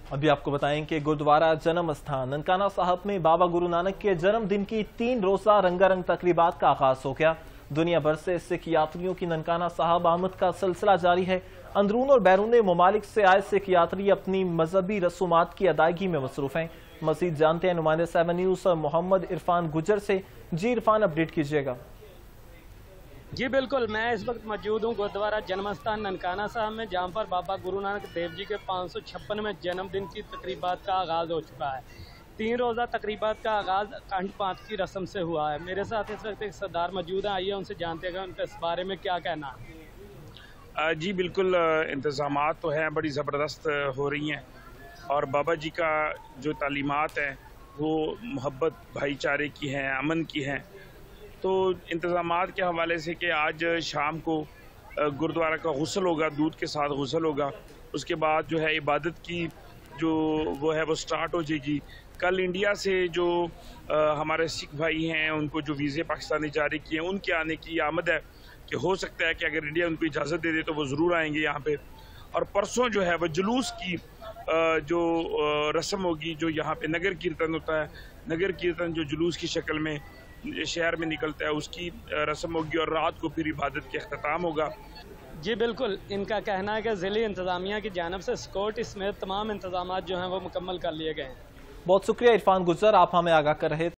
अभी आपको बताएं कि गुरुद्वारा जन्म स्थान ननकाना साहब में बाबा गुरु नानक के जन्मदिन की 3 रोजा रंगारंग तकरीबात का आगाज हो गया। दुनिया भर से सिख यात्रियों की ननकाना साहब आमद का सिलसिला जारी है। अंदरून और बैरून ममालिक से आए सिख यात्री अपनी मजहबी रसूमात की अदायगी में मसरूफ हैं। मजीद जानते हैं नुमाइंदे 7 न्यूज मोहम्मद इरफान गुजर से। जी इरफान, अपडेट कीजिएगा। जी बिल्कुल, मैं इस वक्त मौजूद हूँ गुरुद्वारा जन्मस्थान ननकाना साहब में, जहाँ पर बाबा गुरु नानक देव जी के 556वें जन्मदिन की तकरीबात का आगाज़ हो चुका है। 3 रोज़ा तकरीबात का आगाज़ कंठ पाठ की रस्म से हुआ है। मेरे साथ इस वक्त एक सरदार मौजूद है, आइए उनसे जानते हैं उनके इस बारे में क्या कहना है। जी बिल्कुल, इंतज़ामात तो हैं, बड़ी ज़बरदस्त हो रही हैं और बाबा जी का जो तालीमात हैं वो मोहब्बत भाईचारे की हैं, अमन की हैं। तो इंतज़ामात के हवाले से कि आज शाम को गुरुद्वारा का गुस्ल होगा, दूध के साथ गुस्ल होगा। उसके बाद जो है इबादत की जो वो है वो स्टार्ट हो जाएगी। कल इंडिया से जो हमारे सिख भाई हैं उनको जो वीज़े पाकिस्तानी जारी किए हैं उनके आने की आमद है कि हो सकता है कि अगर इंडिया उनको इजाज़त दे दे तो वो ज़रूर आएंगे यहाँ पे। और परसों जो है वो जुलूस की जो रस्म होगी, जो यहाँ पे नगर कीर्तन होता है, नगर कीर्तन जो जुलूस की शक्ल में शहर में निकलता है उसकी रस्म होगी और रात को फिर इबादत के अख्ताम होगा। जी बिल्कुल, इनका कहना है कि ज़िली इंतज़ामिया की जानब से सिक्योरिटी समेत तमाम इंतजाम जो हैं वो मुकम्मल कर लिए गए हैं। बहुत शुक्रिया इरफान गुजर, आप हमें आगाह कर रहे थे।